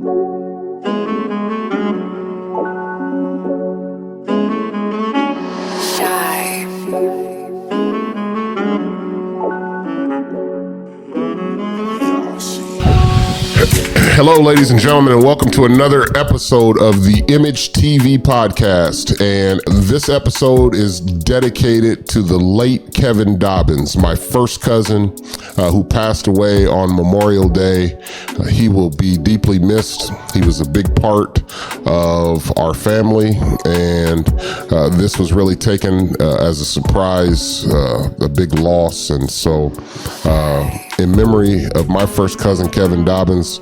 Hello, ladies and gentlemen, and welcome to another episode of the I.M.A.G.E podcast. And this episode is dedicated to the late Kevin Dobbins, my first cousin who passed away on Memorial Day. He will be deeply missed. He was a big part of our family, and this was really taken as a surprise, a big loss. And so in memory of my first cousin, Kevin Dobbins,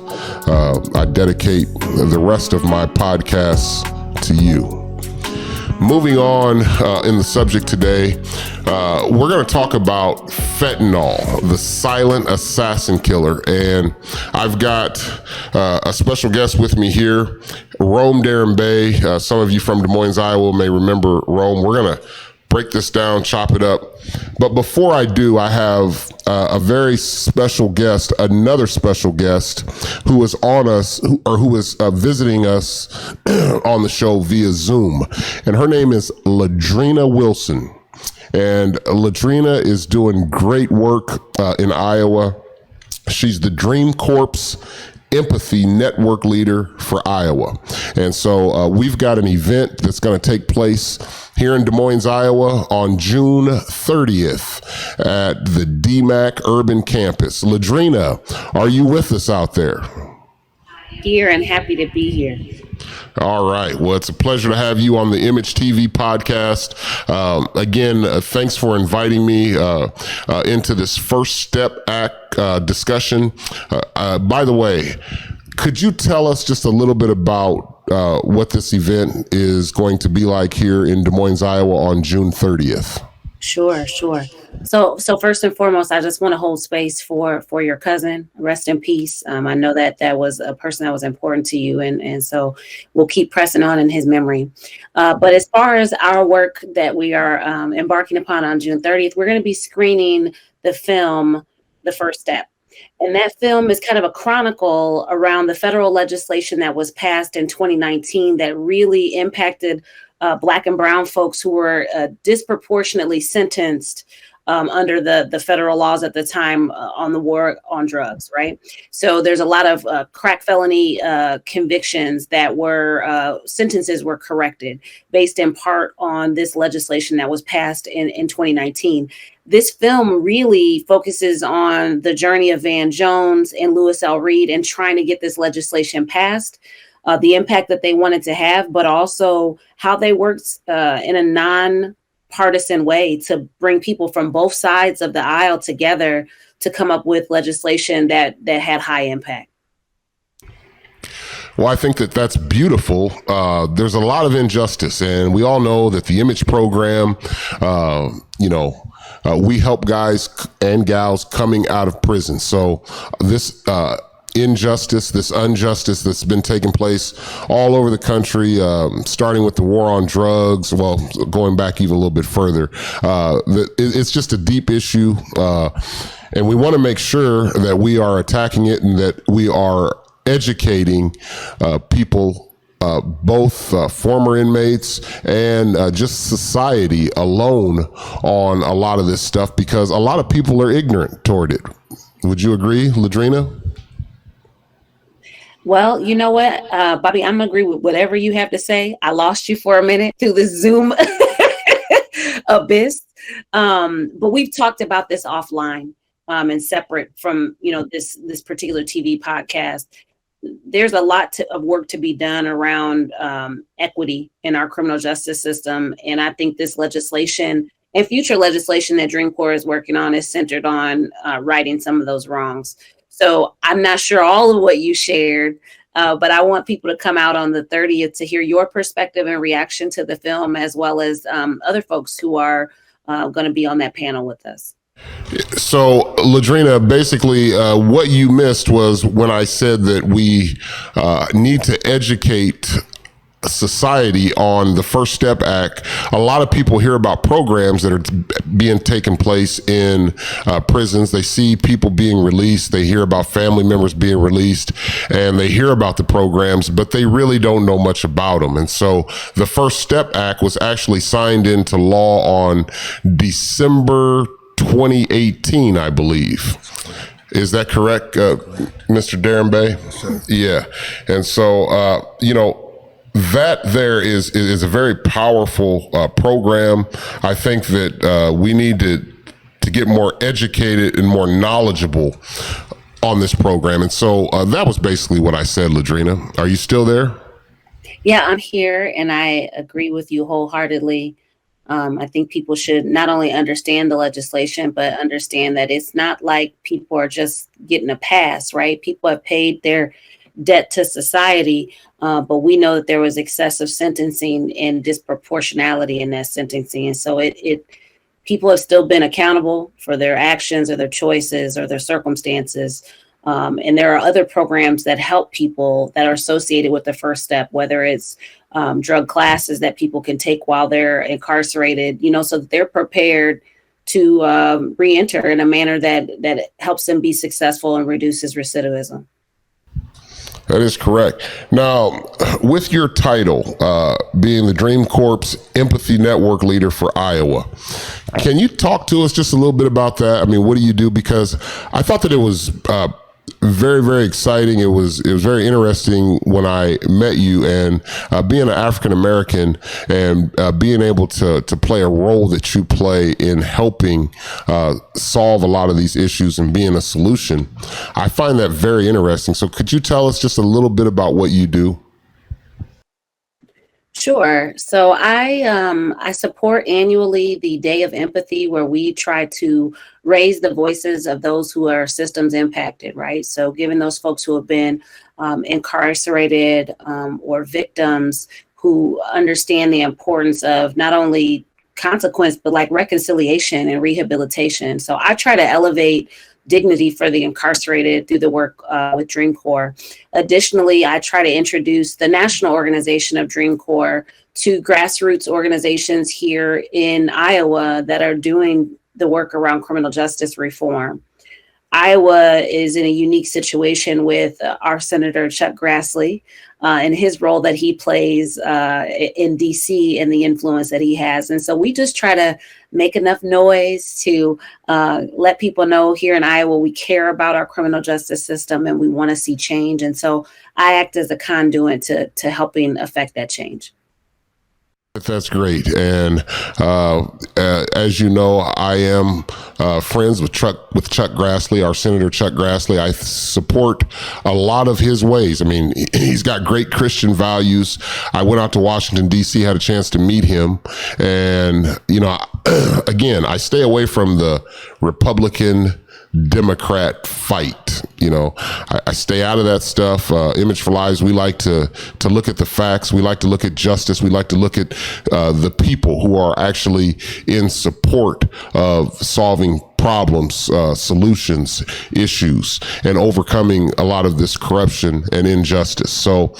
I dedicate the rest of my podcasts to you. Moving on in the subject today, we're going to talk about fentanyl, the silent assassin killer. And I've got a special guest with me here, Rome Darren Bay. Some of you from Des Moines, Iowa may remember Rome. We're going to break this down, chop it up. But before I do, I have a very special guest, another special guest who is on us, who is visiting us on the show via Zoom. And her name is Ladrina Wilson. And Ladrina is doing great work in Iowa. She's the Dream Corps Empathy Network leader for Iowa. And so we've got an event that's going to take place here in Des Moines, Iowa on June 30th at the I.M.A.G.E Urban Campus. Ladrina, are you with us out there? Here and happy to be here. All right. Well, it's a pleasure to have you on the I.M.A.G.E podcast. Again, thanks for inviting me into this First Step Act discussion. By the way, could you tell us just a little bit about what this event is going to be like here in Des Moines, Iowa on June 30th? Sure. So first and foremost, I just want to hold space for your cousin. Rest in peace. I know that was a person that was important to you, and so we'll keep pressing on in his memory. But as far as our work that we are embarking upon on June 30th, we're going to be screening the film, The First Step. And that film is kind of a chronicle around the federal legislation that was passed in 2019 that really impacted Black and brown folks who were disproportionately sentenced under the federal laws at the time on the war on drugs, right? So there's a lot of crack felony convictions that were, sentences were corrected based in part on this legislation that was passed in 2019. This film really focuses on the journey of Van Jones and Louis L. Reed and trying to get this legislation passed. The impact that they wanted to have, but also how they worked in a non-partisan way to bring people from both sides of the aisle together to come up with legislation that had high impact. Well, I think that's beautiful. There's a lot of injustice, and we all know that the I.M.A.G.E program, we help guys and gals coming out of prison. So this injustice, this injustice that's been taking place all over the country, starting with the war on drugs, well, going back even a little bit further. It's just a deep issue, and we want to make sure that we are attacking it and that we are educating people, both former inmates and just society alone on a lot of this stuff, because a lot of people are ignorant toward it. Would you agree, Ladrina? Well, you know what, Bobby, I'm going to agree with whatever you have to say. I lost you for a minute through the Zoom abyss. But we've talked about this offline and separate from, this particular TV podcast. There's a lot of work to be done around equity in our criminal justice system. And I think this legislation and future legislation that Dream Corps is working on is centered on righting some of those wrongs. So I'm not sure all of what you shared, but I want people to come out on the 30th to hear your perspective and reaction to the film, as well as other folks who are going to be on that panel with us. So, Ladrina, basically what you missed was when I said that we need to educate society on the First Step Act. A lot of people hear about programs that are being taken place in prisons. They see people being released. They hear about family members being released, and they hear about the programs, but they really don't know much about them. And so the First Step Act was actually signed into law on December 2018, I believe. Is that correct, Mr. Darren Bay? Sure. Yeah. And so, that there is a very powerful program. I think that we need to get more educated and more knowledgeable on this program. And so that was basically what I said, Ladrina. Are you still there? Yeah, I'm here, and I agree with you wholeheartedly. I think people should not only understand the legislation, but understand that it's not like people are just getting a pass, right? People have paid their debt to society, but we know that there was excessive sentencing and disproportionality in that sentencing. And so people have still been accountable for their actions or their choices or their circumstances. And there are other programs that help people that are associated with the First Step, whether it's drug classes that people can take while they're incarcerated, so that they're prepared to re-enter in a manner that helps them be successful and reduces recidivism. That is correct. Now, with your title, being the Dream Corps Empathy Network Leader for Iowa, can you talk to us just a little bit about that? I mean, what do you do? Because I thought that it was very, very exciting. It was very interesting when I met you, and being an African American and being able to play a role that you play in helping solve a lot of these issues and being a solution. I find that very interesting. So could you tell us just a little bit about what you do? Sure. So I support annually the Day of Empathy, where we try to raise the voices of those who are systems impacted, right? So giving those folks who have been incarcerated or victims who understand the importance of not only consequence, but like reconciliation and rehabilitation. So I try to elevate dignity for the incarcerated through the work with Dream Corps. Additionally, I try to introduce the national organization of Dream Corps to grassroots organizations here in Iowa that are doing the work around criminal justice reform. Iowa is in a unique situation with our Senator Chuck Grassley and his role that he plays in DC and the influence that he has. And so we just try to make enough noise to let people know here in Iowa we care about our criminal justice system and we want to see change. And so I act as a conduit to helping affect that change. That's great. And as you know, I am friends with Chuck Grassley, our Senator Chuck Grassley. I support a lot of his ways. I mean, he's got great Christian values. I went out to Washington, D.C., had a chance to meet him. And, again, I stay away from the Republican Democrat fight. I stay out of that stuff. Image for Lives, we like to look at the facts. We like to look at justice. We like to look at the people who are actually in support of solving problems, solutions, issues, and overcoming a lot of this corruption and injustice. So,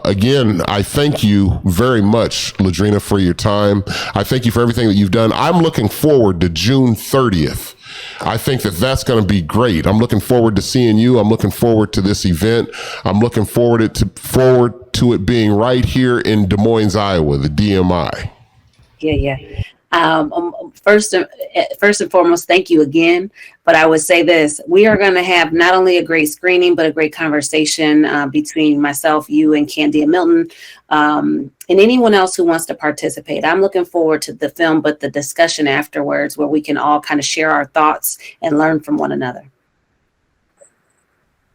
again, I thank you very much, Ladrina, for your time. I thank you for everything that you've done. I'm looking forward to June 30th. I think that that's going to be great. I'm looking forward to seeing you. I'm looking forward to this event. I'm looking forward to it being right here in Des Moines, Iowa, the DMI. Yeah. First and foremost, thank you again. But I would say this: we are going to have not only a great screening, but a great conversation between myself, you, and Candia Milton, and anyone else who wants to participate. I'm looking forward to the film, but the discussion afterwards, where we can all kind of share our thoughts and learn from one another.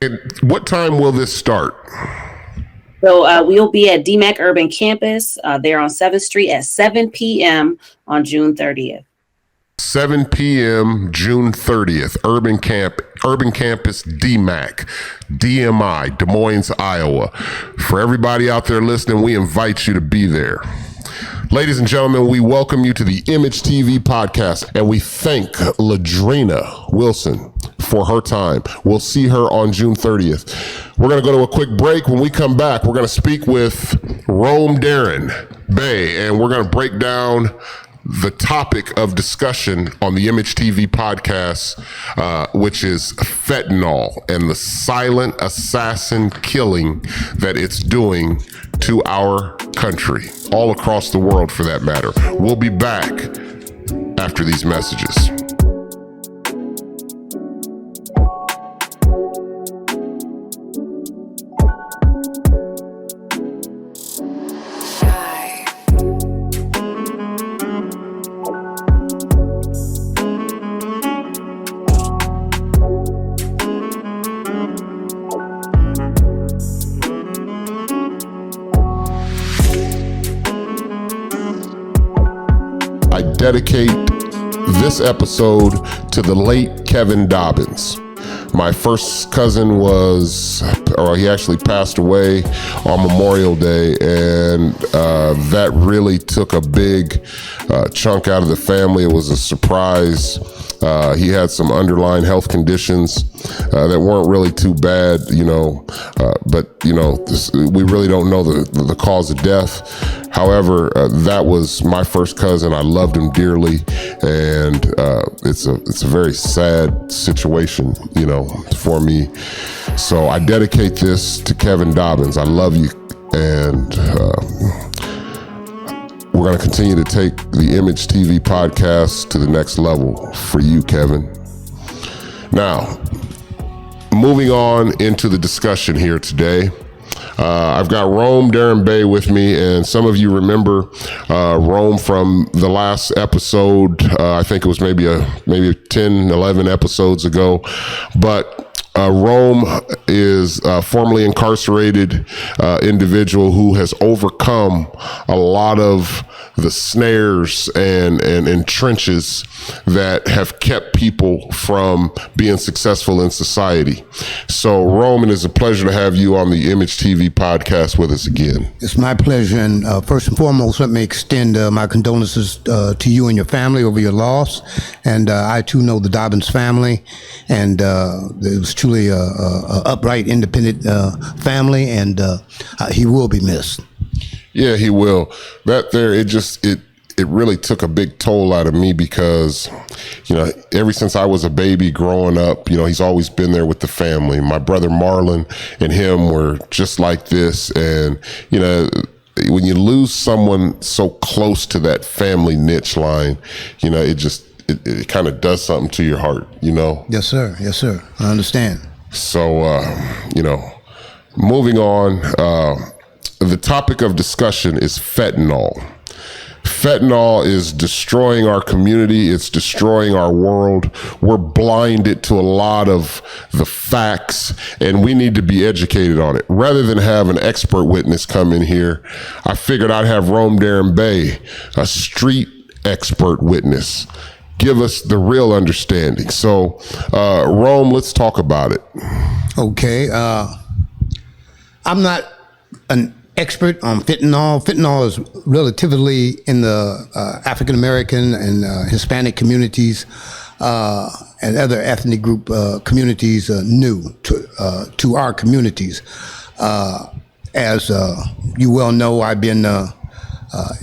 And what time will this start? So we'll be at I.M.A.G.E Urban Campus there on 7th Street at 7 p.m. on June 30th. 7 p.m. June 30th, Urban Campus I.M.A.G.E, DMI, Des Moines, Iowa. For everybody out there listening, we invite you to be there. Ladies and gentlemen, we welcome you to the I.M.A.G.E TV podcast, and we thank Ladrina Wilson for her time. We'll see her on June 30th. We're going to go to a quick break. When we come back, we're going to speak with Rome Darren Bay, and we're going to break down the topic of discussion on the I.M.A.G.E TV podcast, which is fentanyl and the silent assassin killing that it's doing to our country, all across the world for that matter. We'll be back after these messages. I dedicate this episode to the late Kevin Dobbins. My first cousin he actually passed away on Memorial Day, and that really took a big chunk out of the family. It was a surprise. He had some underlying health conditions that weren't really too bad, but we really don't know the cause of death. However, that was my first cousin. I loved him dearly, and it's a very sad situation, for me. So I dedicate this to Kevin Dobbins. I love you, and we're going to continue to take the I.M.A.G.E TV podcast to the next level for you, Kevin. Now, moving on into the discussion here today. I've got Rome Darren Bay with me, and some of you remember Rome from the last episode. I think it was maybe 10, 11 episodes ago. But Rome is a formerly incarcerated individual who has overcome a lot of the snares and trenches that have kept people from being successful in society. So, Rome, it is a pleasure to have you on the I.M.A.G.E TV podcast with us again. It's my pleasure, and first and foremost, let me extend my condolences to you and your family over your loss. And I too know the Dobbins family, and it was truly a upright, independent family, and he will be missed. Yeah, he will. It really took a big toll out of me because, ever since I was a baby growing up, he's always been there with the family. My brother Marlon and him were just like this. And, when you lose someone so close to that family niche line, it kind of does something to your heart, Yes, sir. Yes, sir. I understand. So, moving on, the topic of discussion is fentanyl. Fentanyl is destroying our community. It's destroying our world. We're blinded to a lot of the facts, and we need to be educated on it. Rather than have an expert witness come in here, I figured I'd have Rome Darren Bay, a street expert witness, give us the real understanding. So, Rome, let's talk about it. Okay. I'm not an expert on fentanyl. Fentanyl is relatively in the African American and Hispanic communities and other ethnic group communities new to our communities. As you well know, I've been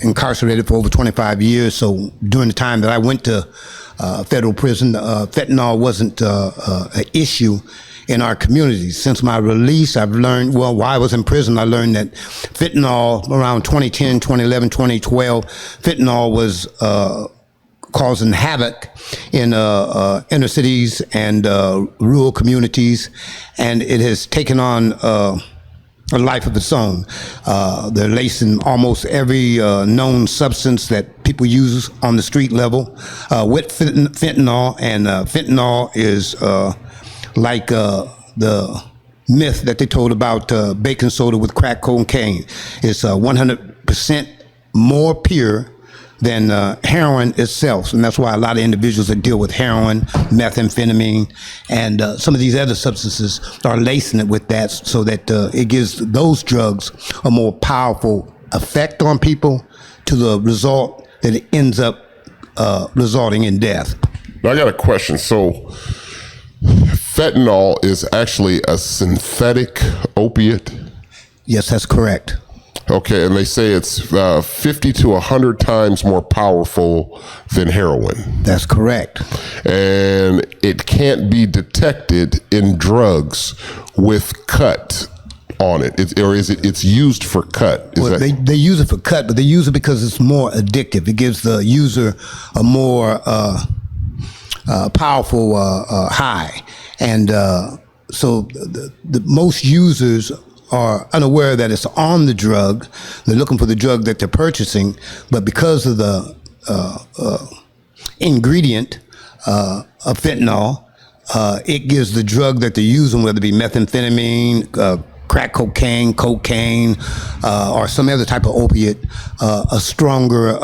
incarcerated for over 25 years. So during the time that I went to federal prison, fentanyl wasn't an issue in our communities. Since my release, I've learned, while I was in prison, I learned that fentanyl around 2010, 2011, 2012, fentanyl was causing havoc in inner cities and rural communities, and it has taken on a life of its own. They're lacing almost every known substance that people use on the street level with fentanyl, and fentanyl is like the myth that they told about baking soda with crack cocaine. It's 100% more pure than heroin itself. And that's why a lot of individuals that deal with heroin, methamphetamine, and some of these other substances are lacing it with that so that it gives those drugs a more powerful effect on people to the result that it ends up resulting in death. Now, I got a question. So, fentanyl is actually a synthetic opiate? Yes, that's correct. Okay, and they say it's 50 to 100 times more powerful than heroin. That's correct. And it can't be detected in drugs with cut on it. It's used for cut? They use it for cut, but they use it because it's more addictive. It gives the user a more powerful high. And so the most users are unaware that it's on the drug. They're looking for the drug that they're purchasing, but because of the ingredient of fentanyl, it gives the drug that they're using, whether it be methamphetamine, crack cocaine, or some other type of opiate, a stronger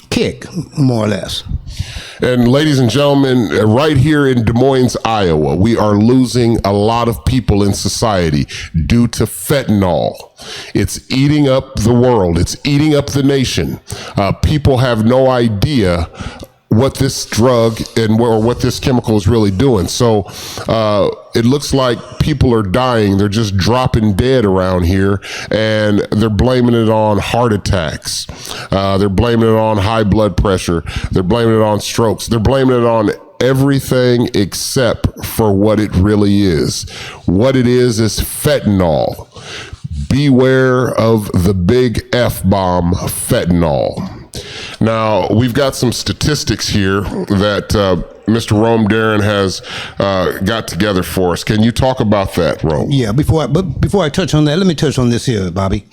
kick, more or less. And ladies and gentlemen, right here in Des Moines, Iowa, we are losing a lot of people in society due to fentanyl. It's eating up the world. It's eating up the nation. People have no idea what this drug or what this chemical is really doing. So it looks like people are dying. They're just dropping dead around here, and they're blaming it on heart attacks. They're blaming it on high blood pressure. They're blaming it on strokes. They're blaming it on everything except for what it really is. What it is fentanyl. Beware of the big F-bomb, fentanyl. Now, we've got some statistics here that Mr. Rome Darren has got together for us. Can you talk about that, Rome? Yeah, before I touch on that, let me touch on this here, Bobby.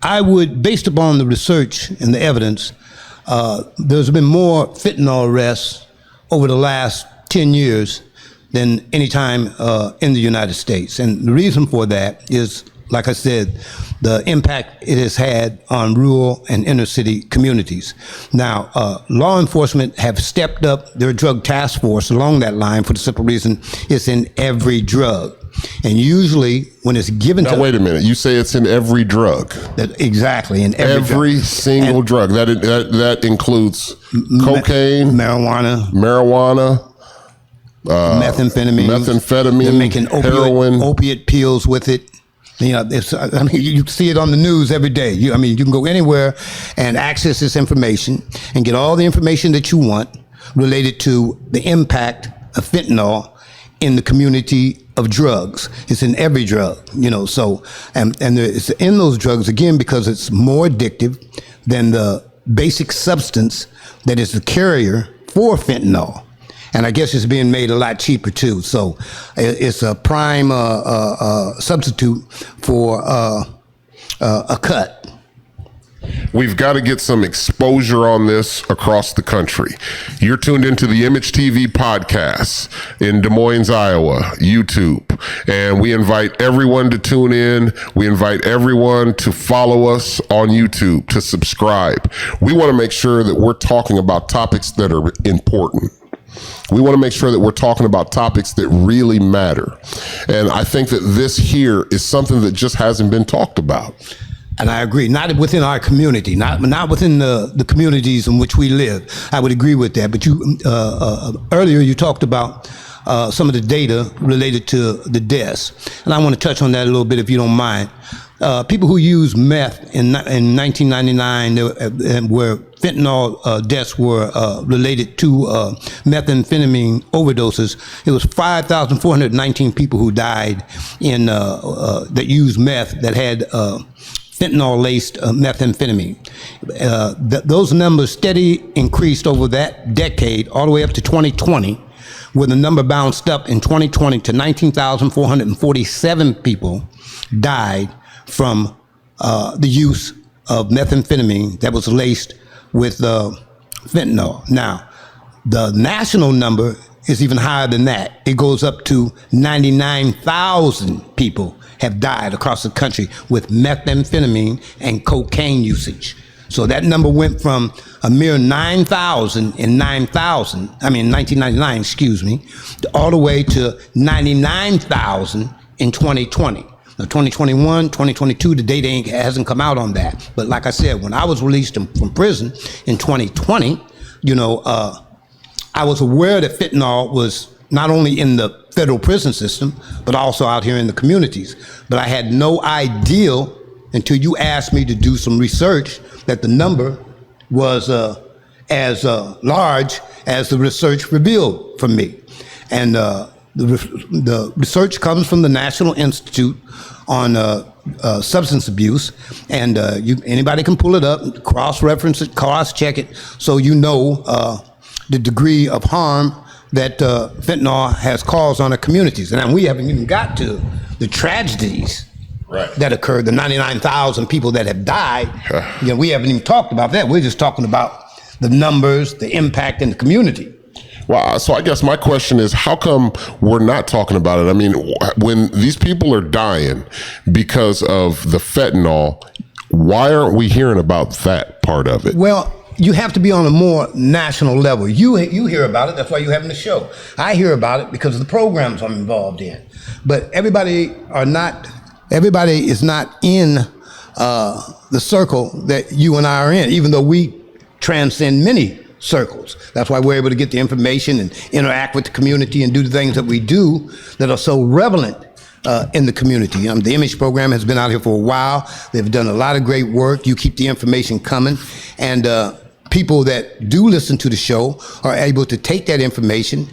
I would, based upon the research and the evidence, there's been more fentanyl arrests over the last 10 years than any time in the United States. And the reason for that is, like I said, the impact it has had on rural and inner city communities. Now, law enforcement have stepped up their drug task force along that line for the simple reason it's in every drug. And usually when it's given now, wait a minute. You say it's in every drug. Exactly. In every single drug. That includes cocaine, marijuana, methamphetamine. They're making heroin, opiate pills with it. You know, you see it on the news every day. You can go anywhere and access this information and get all the information that you want related to the impact of fentanyl in the community of drugs. It's in every drug, so, and it's in those drugs, again, because it's more addictive than the basic substance that is the carrier for fentanyl. And I guess it's being made a lot cheaper too. So it's a prime substitute for a cut. We've got to get some exposure on this across the country. You're tuned into the I.M.A.G.E TV podcast in Des Moines, Iowa, YouTube. And we invite everyone to tune in. We invite everyone to follow us on YouTube, to subscribe. We want to make sure that we're talking about topics that are important. We want to make sure that we're talking about topics that really matter. And I think that this here is something that just hasn't been talked about. And I agree, not within our community, not within the communities in which we live. I would agree with that. But you earlier you talked about some of the data related to the deaths. And I want to touch on that a little bit if you don't mind. People who used meth in 1999, where fentanyl deaths were related to methamphetamine overdoses, it was 5,419 people who died in that used meth that had fentanyl-laced methamphetamine. Those numbers steady increased over that decade all the way up to 2020, where the number bounced up in 2020 to 19,447 people died from the use of methamphetamine that was laced with fentanyl. Now, the national number is even higher than that. It goes up to 99,000 people have died across the country with methamphetamine and cocaine usage. So that number went from a mere 9,000 in 1999, all the way to 99,000 in 2020. Now, 2021, 2022, the data hasn't come out on that. But like I said, when I was released from prison in 2020, I was aware that fentanyl was not only in the federal prison system, but also out here in the communities. But I had no idea until you asked me to do some research that the number was as large as the research revealed for me. And the research comes from the National Institute on Substance Abuse, and anybody can pull it up, cross-reference it, cross-check it, so you know the degree of harm that fentanyl has caused on our communities. And we haven't even got to the tragedies that occurred, the 99,000 people that have died. We haven't even talked about that. We're just talking about the numbers, the impact in the community. Well, so I guess my question is, how come we're not talking about it? I mean, when these people are dying because of the fentanyl, why aren't we hearing about that part of it? Well, you have to be on a more national level. You hear about it. That's why you're having the show. I hear about it because of the programs I'm involved in. But everybody is not in the circle that you and I are in, even though we transcend many circles. That's why we're able to get the information and interact with the community and do the things that we do that are so relevant in the community. The I.M.A.G.E program has been out here for a while. They've done a lot of great work. You keep the information coming, and people that do listen to the show are able to take that information,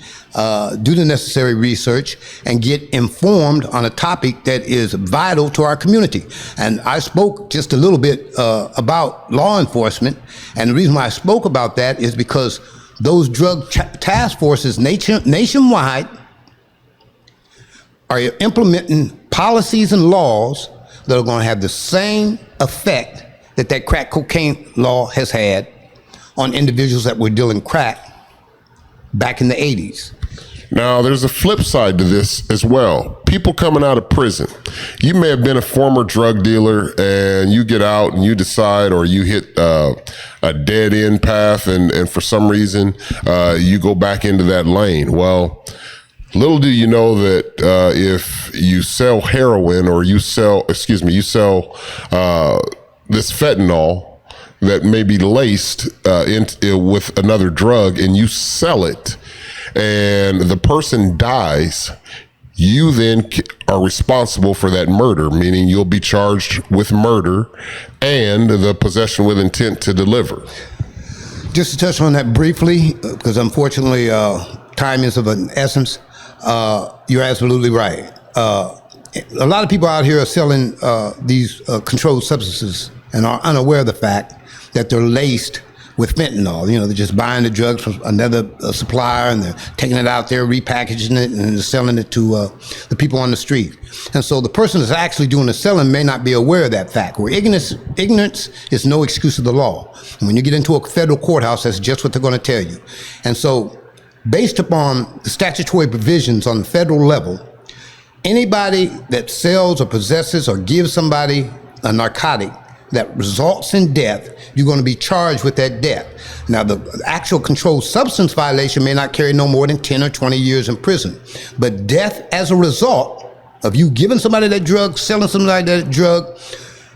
do the necessary research, and get informed on a topic that is vital to our community. And I spoke just a little bit about law enforcement, and the reason why I spoke about that is because those drug task forces nationwide are implementing policies and laws that are going to have the same effect that crack cocaine law has had on individuals that were dealing crack back in the 80s. Now, there's a flip side to this as well. People coming out of prison. You may have been a former drug dealer and you get out and you decide, or you hit a dead end path, and for some reason you go back into that lane. Well, little do you know that if you sell heroin, or you sell this fentanyl that may be laced with another drug, and you sell it, and the person dies, you then are responsible for that murder, meaning you'll be charged with murder and the possession with intent to deliver. Just to touch on that briefly, because unfortunately time is of an essence, you're absolutely right. A lot of people out here are selling these controlled substances and are unaware of the fact that they're laced with fentanyl. They're just buying the drugs from another supplier, and they're taking it out there, repackaging it, and they're selling it to the people on the street. And so the person that's actually doing the selling may not be aware of that fact. Where ignorance is no excuse of the law. And when you get into a federal courthouse, that's just what they're going to tell you. And so, based upon the statutory provisions on the federal level, anybody that sells or possesses or gives somebody a narcotic that results in death, you're going to be charged with that death. Now, the actual controlled substance violation may not carry no more than 10 or 20 years in prison. But death as a result of you giving somebody that drug, selling somebody that drug,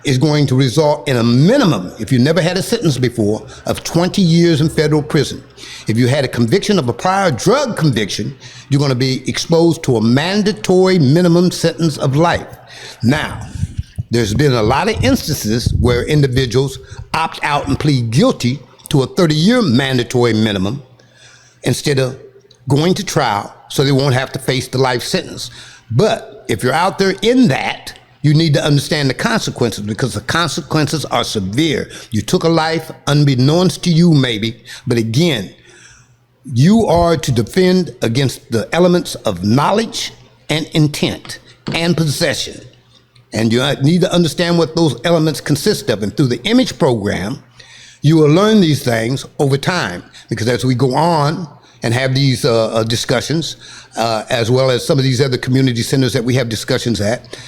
is going to result in a minimum, if you never had a sentence before, of 20 years in federal prison. If you had a conviction of a prior drug conviction, you're going to be exposed to a mandatory minimum sentence of life. Now, there's been a lot of instances where individuals opt out and plead guilty to a 30-year mandatory minimum instead of going to trial, so they won't have to face the life sentence. But if you're out there in that, you need to understand the consequences, because the consequences are severe. You took a life unbeknownst to you, maybe, but again, you are to defend against the elements of knowledge and intent and possession. And you need to understand what those elements consist of. And through the I.M.A.G.E program, you will learn these things over time, because as we go on and have these discussions, as well as some of these other community centers that we have discussions at,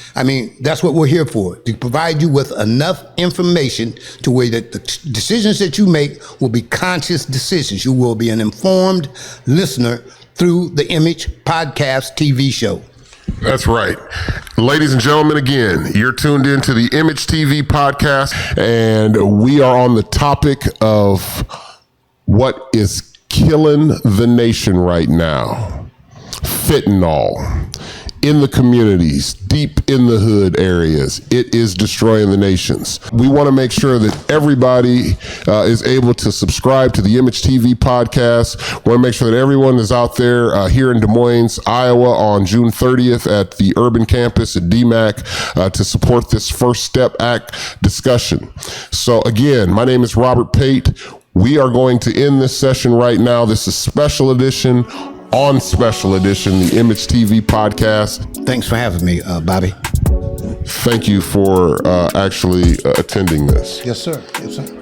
that's what we're here for, to provide you with enough information to where that the decisions that you make will be conscious decisions. You will be an informed listener through the I.M.A.G.E podcast TV show. That's right. Ladies and gentlemen, again, you're tuned into the I.M.A.G.E TV podcast, and we are on the topic of what is killing the nation right now. fentanyl in the communities, deep in the hood areas. It is destroying the nations. We want to make sure that everybody is able to subscribe to the I.M.A.G.E TV podcast. We want to make sure that everyone is out there here in Des Moines, Iowa on June 30th at the urban campus at I.M.A.G.E to support this First Step Act discussion. So again, my name is Robert Pate. We are going to end this session right now. This is special edition on special edition, the I.M.A.G.E TV podcast. Thanks for having me, Bobby. Thank you for actually attending this. Yes, sir. Yes, sir.